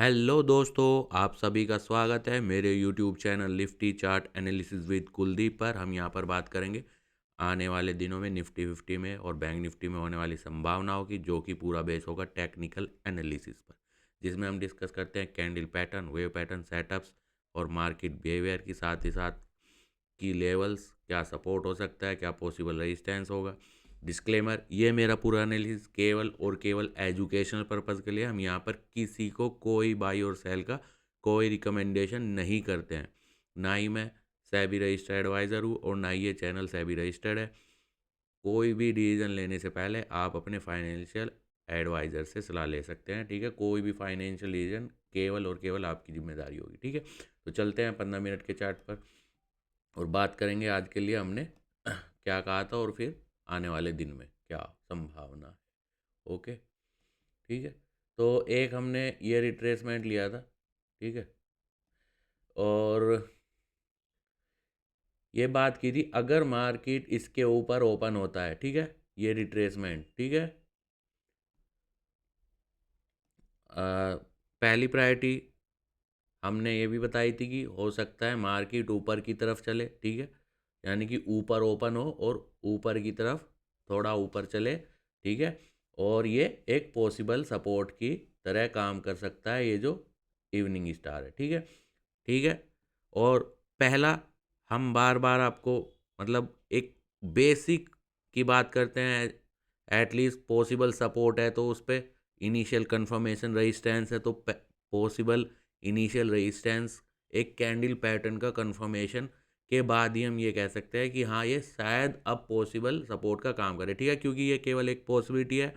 Hello दोस्तों, आप सभी का स्वागत है मेरे YouTube channel Nifty chart analysis with Kuldeep पर। हम यहाँ पर बात करेंगे आने वाले दिनों में निफ्टी 50 में और बैंक निफ्टी में होने वाली संभावनाओं की, जो कि पूरा बेस होगा टेक्निकल एनालिसिस पर, जिसमें हम डिस्कस करते हैं candle pattern, wave pattern, setups और मार्केट बिहेवियर की, साथ ही साथ की लेवल्स, क्या सपोर्ट हो सकता है, क्या पॉसिबल रेजिस्टेंस होगा। डिस्क्लेमर, ये मेरा पूरा एनालिसिस केवल और केवल एजुकेशनल पर्पज़ के लिए। हम यहाँ पर किसी को कोई बाई और सेल का कोई रिकमेंडेशन नहीं करते हैं। ना ही मैं सेबी रजिस्टर्ड एडवाइज़र हूँ और ना ही ये चैनल सेबी रजिस्टर्ड है। कोई भी डिसीजन लेने से पहले आप अपने फाइनेंशियल एडवाइज़र से सलाह ले सकते हैं, ठीक है। कोई भी फाइनेंशियल डिसीजन केवल और केवल आपकी जिम्मेदारी होगी, ठीक है। तो चलते हैं 15 मिनट के चार्ट पर और बात करेंगे आज के लिए हमने क्या कहा था और फिर आने वाले दिन में क्या संभावना है। ओके, ठीक है। तो एक हमने ये रिट्रेसमेंट लिया था, ठीक है, और ये बात की थी अगर मार्केट इसके ऊपर ओपन होता है, ठीक है, ये रिट्रेसमेंट, ठीक है। पहली प्रायोरिटी हमने ये भी बताई थी कि हो सकता है मार्केट ऊपर की तरफ चले, ठीक है, यानी कि ऊपर ओपन हो और ऊपर की तरफ थोड़ा ऊपर चले, ठीक है। और ये एक पॉसिबल सपोर्ट की तरह काम कर सकता है, ये जो इवनिंग स्टार है, ठीक है, ठीक है। और पहला, हम बार बार आपको मतलब एक बेसिक की बात करते हैं, एटलीस्ट पॉसिबल सपोर्ट है तो उस पर इनिशियल कंफर्मेशन रेजिस्टेंस है तो पॉसिबल इनिशियल रेजिस्टेंस एक कैंडल पैटर्न का कंफर्मेशन के बाद ही हम ये कह सकते हैं कि हाँ, ये शायद अब पॉसिबल सपोर्ट का काम करे, ठीक है, क्योंकि ये केवल एक पॉसिबिलिटी है।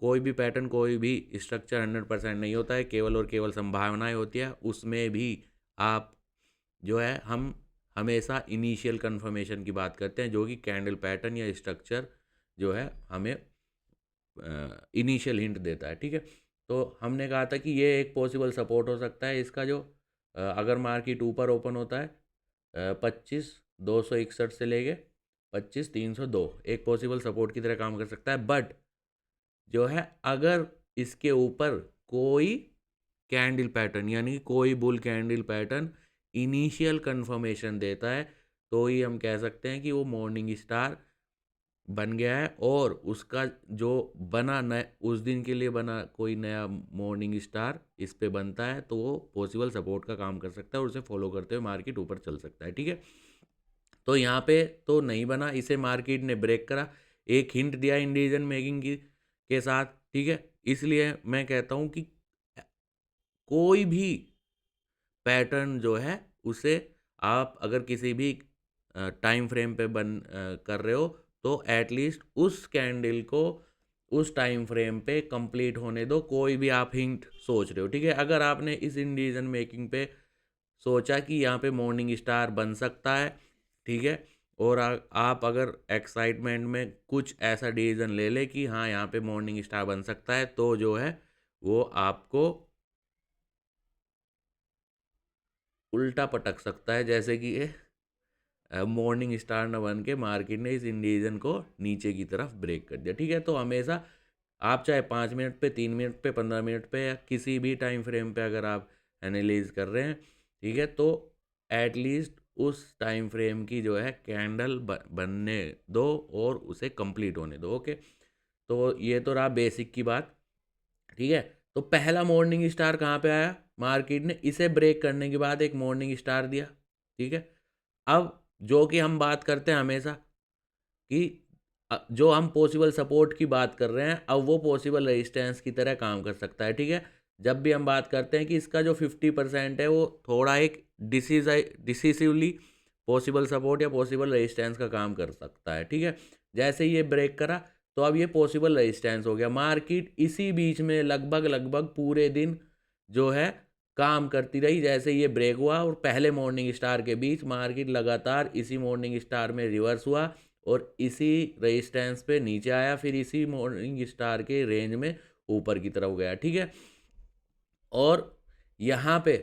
कोई भी पैटर्न, कोई भी स्ट्रक्चर 100% नहीं होता है, केवल और केवल संभावनाएं होती है। उसमें भी आप जो है, हम हमेशा इनिशियल कंफर्मेशन की बात करते हैं, जो कि कैंडल पैटर्न या स्ट्रक्चर जो है हमें इनिशियल हिंट देता है, ठीक है। तो हमने कहा था कि ये एक पॉसिबल सपोर्ट हो सकता है इसका, जो अगर मार्केट ऊपर ओपन होता है 25,261 से लेके 25,302, एक पॉसिबल सपोर्ट की तरह काम कर सकता है। बट जो है, अगर इसके ऊपर कोई कैंडल पैटर्न, यानी कोई bull candle pattern initial confirmation देता है, तो ही हम कह सकते हैं कि वो मॉर्निंग स्टार बन गया है और उसका जो बना नया उस दिन के लिए बना कोई नया मॉर्निंग स्टार इस पे बनता है, तो वो पॉसिबल सपोर्ट का काम कर सकता है और उसे फॉलो करते हुए मार्केट ऊपर चल सकता है, ठीक है। तो यहाँ पे तो नहीं बना, इसे मार्केट ने ब्रेक करा, एक हिंट दिया इन डिसीजन मेकिंग की के साथ, ठीक है। इसलिए मैं कहता हूँ कि कोई भी पैटर्न जो है उसे आप अगर किसी भी टाइम फ्रेम पे कर रहे हो, तो एटलीस्ट उस कैंडल को उस टाइम फ्रेम पे कंप्लीट होने दो। कोई भी आप हिंट सोच रहे हो, ठीक है, अगर आपने इस इंडिसीजन मेकिंग पे सोचा कि यहाँ पे मॉर्निंग स्टार बन सकता है, ठीक है, और आप अगर एक्साइटमेंट में कुछ ऐसा डिसीजन ले ले कि हाँ, यहाँ पे मॉर्निंग स्टार बन सकता है, तो जो है वो आपको उल्टा पटक सकता है, जैसे कि ये मॉर्निंग स्टार न बन के मार्केट ने इस इंडिसीजन को नीचे की तरफ ब्रेक कर दिया, ठीक है। तो हमेशा आप चाहे 5 मिनट पे, 3 मिनट पे, 15 मिनट पे या किसी भी टाइम फ्रेम पे अगर आप एनालाइज कर रहे हैं, ठीक है, तो एटलीस्ट उस टाइम फ्रेम की जो है कैंडल बनने दो और उसे कंप्लीट होने दो। ओके, तो ये तो रहा बेसिक की बात, ठीक है। तो पहला मॉर्निंग स्टार कहाँ पे आया, मार्केट ने इसे ब्रेक करने के बाद एक मॉर्निंग स्टार दिया, ठीक है। अब जो कि हम बात करते हैं हमेशा कि जो हम पॉसिबल सपोर्ट की बात कर रहे हैं, अब वो पॉसिबल रेजिस्टेंस की तरह काम कर सकता है, ठीक है। जब भी हम बात करते हैं कि इसका जो 50% है वो थोड़ा एक डिसिसिवली पॉसिबल सपोर्ट या पॉसिबल रेजिस्टेंस का काम कर सकता है, ठीक है। जैसे ही ये ब्रेक करा, तो अब ये पॉसिबल रेजिस्टेंस हो गया। मार्केट इसी बीच में लगभग लगभग पूरे दिन जो है काम करती रही। जैसे ये ब्रेक हुआ और पहले मॉर्निंग स्टार के बीच मार्केट लगातार इसी मॉर्निंग स्टार में रिवर्स हुआ और इसी रेजिस्टेंस पे नीचे आया, फिर इसी मॉर्निंग स्टार के रेंज में ऊपर की तरफ गया, ठीक है। और यहाँ पे,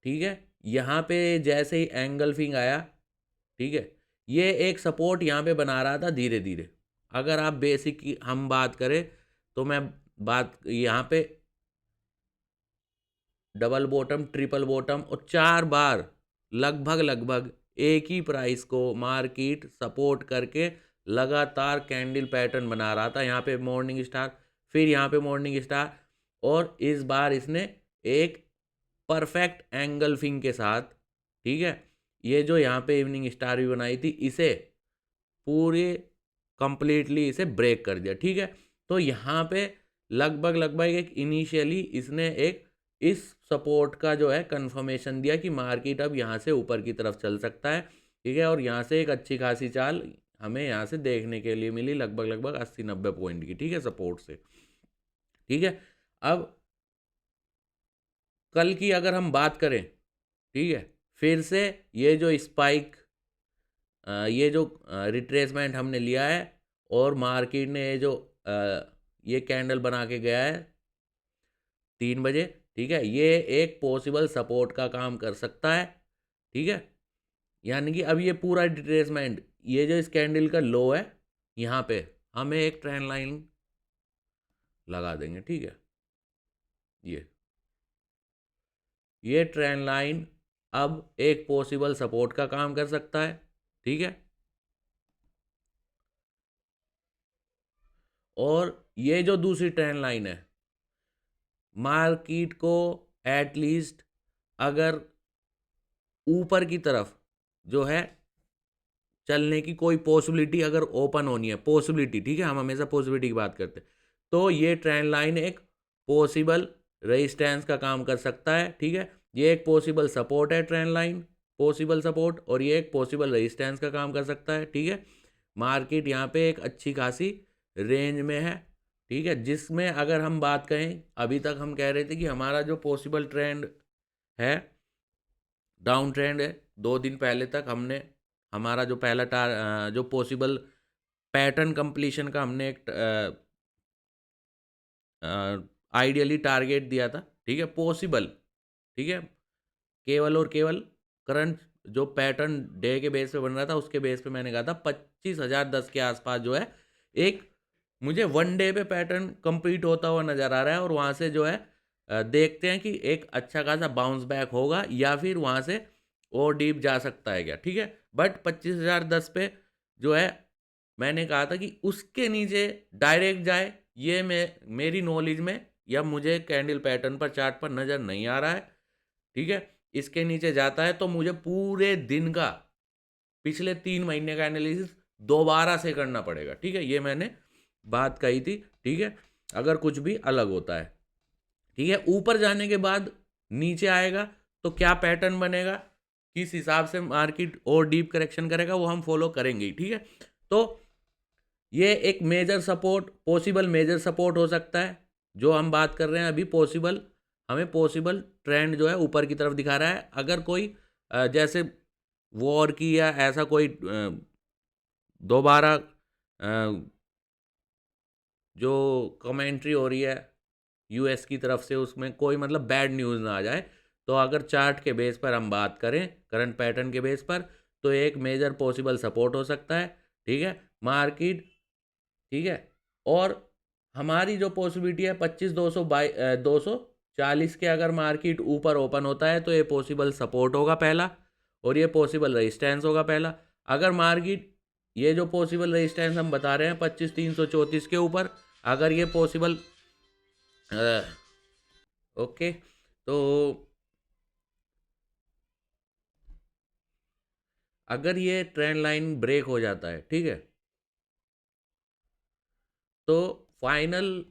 ठीक है, यहाँ पे जैसे ही एंगल्फिंग आया, ठीक है, ये एक सपोर्ट यहाँ पे बना रहा था धीरे धीरे। अगर आप बेसिक की हम बात करें, तो मैं बात यहाँ पे डबल बॉटम, ट्रिपल बॉटम और 4 बार लगभग एक ही प्राइस को मार्केट सपोर्ट करके लगातार कैंडल पैटर्न बना रहा था। यहाँ पे मॉर्निंग स्टार, फिर यहाँ पे मॉर्निंग स्टार, और इस बार इसने एक परफेक्ट एंगल्फिंग के साथ, ठीक है, ये जो यहाँ पे इवनिंग स्टार भी बनाई थी, इसे पूरे कंप्लीटली इसे ब्रेक कर दिया, ठीक है। तो यहाँ पे लगभग एक इनिशियली इसने एक इस सपोर्ट का जो है कंफर्मेशन दिया कि मार्केट अब यहाँ से ऊपर की तरफ चल सकता है, ठीक है। और यहाँ से एक अच्छी खासी चाल हमें यहाँ से देखने के लिए मिली, लगभग 80-90 पॉइंट की, ठीक है, सपोर्ट से, ठीक है। अब कल की अगर हम बात करें, ठीक है, फिर से ये जो स्पाइक, ये जो रिट्रेसमेंट हमने लिया है और मार्केट ने ये जो ये कैंडल बना के गया है 3 बजे, ठीक है, ये एक पॉसिबल सपोर्ट का काम कर सकता है, ठीक है। यानी कि अब ये पूरा रिट्रेसमेंट, ये जो इस कैंडल का लो है, यहाँ पे हमें एक ट्रेंड लाइन लगा देंगे, ठीक है। ये ट्रेंड लाइन अब एक पॉसिबल सपोर्ट का काम कर सकता है, ठीक है। और ये जो दूसरी ट्रेंड लाइन है, मार्केट को एटलीस्ट अगर ऊपर की तरफ जो है चलने की कोई पॉसिबिलिटी अगर ओपन होनी है, पॉसिबिलिटी, ठीक है, हम हमेशा पॉसिबिलिटी की बात करते हैं, तो ये ट्रेंड लाइन एक पॉसिबल रेजिस्टेंस का काम कर सकता है, ठीक है। ये एक पॉसिबल सपोर्ट है, ट्रेंड लाइन पॉसिबल सपोर्ट, और ये एक पॉसिबल रेजिस्टेंस का काम कर सकता है, ठीक है। मार्केट यहाँ पे एक अच्छी खासी रेंज में है, ठीक है, जिसमें अगर हम बात करें, अभी तक हम कह रहे थे कि हमारा जो पॉसिबल ट्रेंड है डाउन ट्रेंड है। 2 दिन पहले तक हमने हमारा जो पहला जो पॉसिबल पैटर्न कंप्लीशन का हमने एक आइडियली टारगेट दिया था, ठीक है, पॉसिबल, ठीक है, केवल और केवल करंट जो पैटर्न डे के बेस पे बन रहा था उसके बेस पे मैंने कहा था 25,010 के आसपास जो है एक मुझे वन डे पे पैटर्न कंप्लीट होता हुआ नज़र आ रहा है, और वहाँ से जो है देखते हैं कि एक अच्छा खासा बाउंस बैक होगा या फिर वहाँ से और डीप जा सकता है क्या, ठीक है। बट 25,010 पे जो है मैंने कहा था कि उसके नीचे डायरेक्ट जाए, ये मेरी नॉलेज में या मुझे कैंडल पैटर्न पर चार्ट पर नज़र नहीं आ रहा है, ठीक है। इसके नीचे जाता है तो मुझे पूरे दिन का पिछले 3 महीने का एनालिसिस दोबारा से करना पड़ेगा, ठीक है, ये मैंने बात कही थी, ठीक है, अगर कुछ भी अलग होता है, ठीक है। ऊपर जाने के बाद नीचे आएगा तो क्या पैटर्न बनेगा, किस हिसाब से मार्केट और डीप करेक्शन करेगा, वो हम फॉलो करेंगे ही, ठीक है। तो ये एक major support, possible major support हो सकता है, जो हम बात कर रहे हैं अभी पॉसिबल, हमें पॉसिबल ट्रेंड जो है ऊपर की तरफ दिखा रहा है। अगर कोई जैसे वॉर की या ऐसा कोई दोबारा जो कमेंट्री हो रही है यूएस की तरफ से, उसमें कोई मतलब बैड न्यूज़ ना आ जाए, तो अगर चार्ट के बेस पर हम बात करें, करंट पैटर्न के बेस पर, तो एक मेजर पॉसिबल सपोर्ट हो सकता है, ठीक है, मार्केट, ठीक है। और हमारी जो पॉसिबिलिटी है 25,240 के अगर मार्केट ऊपर ओपन होता है तो ये पॉसिबल सपोर्ट होगा पहला, और ये पॉसिबल रेजिस्टेंस होगा पहला। अगर मार्केट ये जो पॉसिबल रेजिस्टेंस हम बता रहे हैं 25,334 के ऊपर, अगर ये पॉसिबल ओके, तो अगर ये ट्रेंड लाइन ब्रेक हो जाता है, ठीक है, तो फाइनल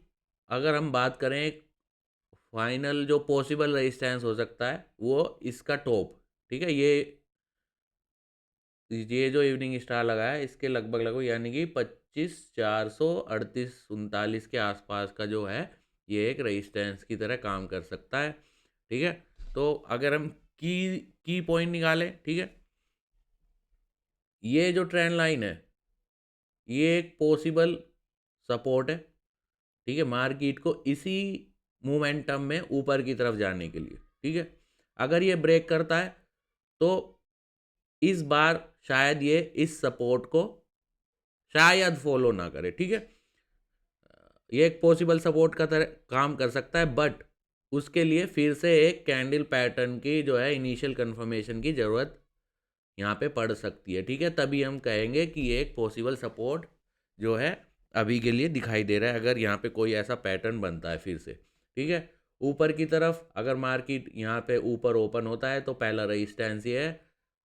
अगर हम बात करें, फाइनल जो पॉसिबल रेजिस्टेंस हो सकता है वो इसका टॉप, ठीक है, ये जो इवनिंग स्टार लगा है इसके लगभग यानी कि 25,438-39 के आसपास का जो है ये एक रेजिस्टेंस की तरह काम कर सकता है, ठीक है। तो अगर हम की पॉइंट निकालें, ठीक है, ये जो ट्रेंड लाइन है ये एक पॉसिबल सपोर्ट है, ठीक है, मार्केट को इसी मोमेंटम में ऊपर की तरफ जाने के लिए, ठीक है। अगर ये ब्रेक करता है तो इस बार शायद ये इस सपोर्ट को शायद फॉलो ना करे, ठीक है, ये एक पॉसिबल सपोर्ट का तरह काम कर सकता है, बट उसके लिए फिर से एक कैंडल पैटर्न की जो है इनिशियल कंफर्मेशन की ज़रूरत यहाँ पे पड़ सकती है, ठीक है। तभी हम कहेंगे कि ये एक पॉसिबल सपोर्ट जो है अभी के लिए दिखाई दे रहा है, अगर यहाँ पे कोई ऐसा पैटर्न बनता है फिर से, ठीक है। ऊपर की तरफ अगर मार्केट यहाँ पे ऊपर ओपन होता है तो पहला रेजिस्टेंस ये है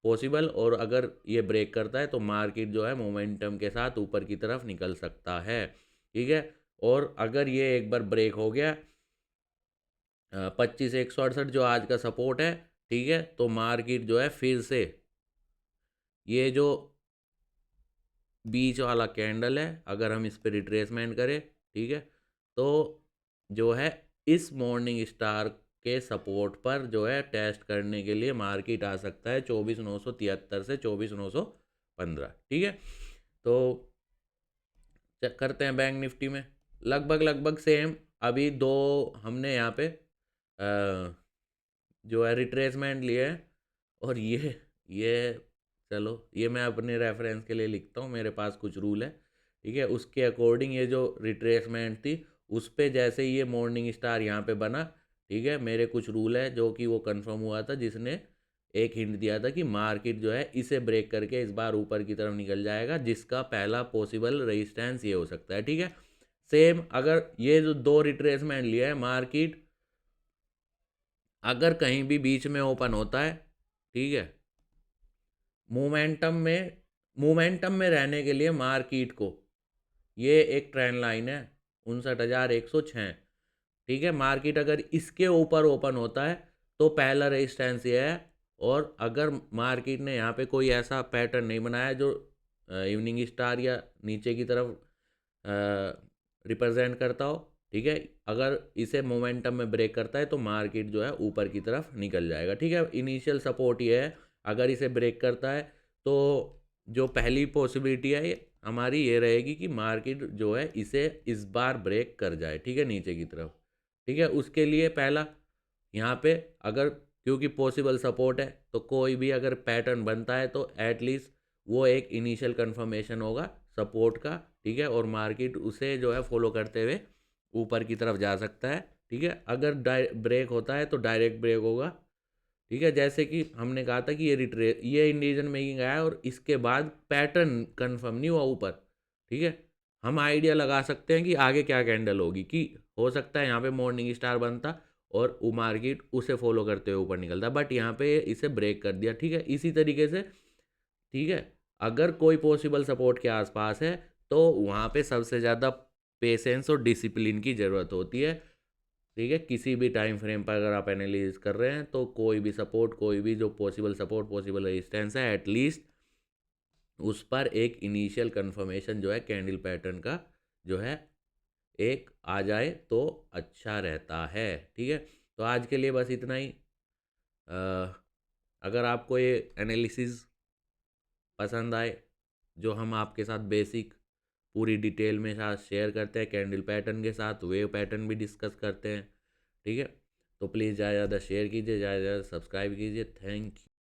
पॉसिबल, और अगर ये ब्रेक करता है तो मार्केट जो है मोमेंटम के साथ ऊपर की तरफ निकल सकता है, ठीक है। और अगर ये एक बार ब्रेक हो गया 25,168 जो आज का सपोर्ट है, ठीक है, तो मार्केट जो है फिर से ये जो बीच वाला कैंडल है अगर हम इस पर रिट्रेसमेंट करें, ठीक है, तो जो है इस मॉर्निंग स्टार के सपोर्ट पर जो है टेस्ट करने के लिए मार्केट आ सकता है 24,973 से 24,915, ठीक है। तो चेक करते हैं बैंक निफ्टी में लगभग लगभग सेम अभी दो हमने यहाँ पे जो है रिट्रेसमेंट लिए हैं, और ये चलो ये मैं अपने रेफरेंस के लिए लिखता हूँ, मेरे पास कुछ रूल है, ठीक है। उसके अकॉर्डिंग ये जो रिट्रेसमेंट थी उस पे जैसे ही ये मॉर्निंग स्टार यहाँ पे बना, ठीक है, मेरे कुछ रूल है जो कि वो कंफर्म हुआ था, जिसने एक हिंट दिया था कि मार्केट जो है इसे ब्रेक करके इस बार ऊपर की तरफ निकल जाएगा, जिसका पहला पॉसिबल रेजिस्टेंस ये हो सकता है, ठीक है। सेम अगर ये जो दो रिट्रेसमेंट लिया है मार्केट अगर कहीं भी बीच में ओपन होता है, ठीक है, मोमेंटम में रहने के लिए मार्केट को ये एक ट्रेंड लाइन है 59,106, ठीक है। मार्केट अगर इसके ऊपर ओपन होता है तो पहला रेजिस्टेंस ये है, और अगर मार्केट ने यहाँ पे कोई ऐसा पैटर्न नहीं बनाया जो इवनिंग स्टार या नीचे की तरफ रिप्रेजेंट करता हो, ठीक है, अगर इसे मोमेंटम में ब्रेक करता है तो मार्केट जो है ऊपर की तरफ निकल जाएगा, ठीक है। इनिशियल सपोर्ट ये है, अगर इसे ब्रेक करता है तो जो पहली पॉसिबिलिटी है हमारी ये रहेगी कि मार्केट जो है इसे इस बार ब्रेक कर जाए, ठीक है, नीचे की तरफ, ठीक है। उसके लिए पहला यहाँ पे अगर क्योंकि पॉसिबल सपोर्ट है तो कोई भी अगर पैटर्न बनता है तो एटलीस्ट वो एक इनिशियल कंफर्मेशन होगा सपोर्ट का, ठीक है, और मार्केट उसे जो है फॉलो करते हुए ऊपर की तरफ जा सकता है, ठीक है। अगर ब्रेक होता है तो डायरेक्ट ब्रेक होगा, ठीक है। जैसे कि हमने कहा था कि ये इंडिसीजन मेकिंग आया और इसके बाद पैटर्न कंफर्म नहीं हुआ ऊपर, ठीक है। हम आइडिया लगा सकते हैं कि आगे क्या कैंडल होगी, कि हो सकता है यहाँ पे मॉर्निंग स्टार बनता और वो मार्केट उसे फॉलो करते हुए ऊपर निकलता, बट यहाँ पे इसे ब्रेक कर दिया, ठीक है। इसी तरीके से, ठीक है, अगर कोई पॉसिबल सपोर्ट के आसपास है तो वहाँ पे सबसे ज़्यादा पेशेंस और डिसिप्लिन की ज़रूरत होती है, ठीक है। किसी भी टाइम फ्रेम पर अगर आप एनालिसिस कर रहे हैं तो कोई भी सपोर्ट, कोई भी जो पॉसिबल सपोर्ट पॉसिबल रेजिस्टेंस है, एटलीस्ट उस पर एक इनिशियल कंफर्मेशन जो है कैंडल पैटर्न का जो है एक आ जाए तो अच्छा रहता है, ठीक है। तो आज के लिए बस इतना ही। अ, अगर आपको ये एनालिसिस पसंद आए जो हम आपके साथ बेसिक पूरी डिटेल में साथ शेयर करते हैं, कैंडल पैटर्न के साथ वेव पैटर्न भी डिस्कस करते हैं, ठीक है, तो प्लीज़ ज़्यादा ज़्यादा शेयर कीजिए, ज़्यादा ज़्यादा सब्सक्राइब कीजिए। Thank you.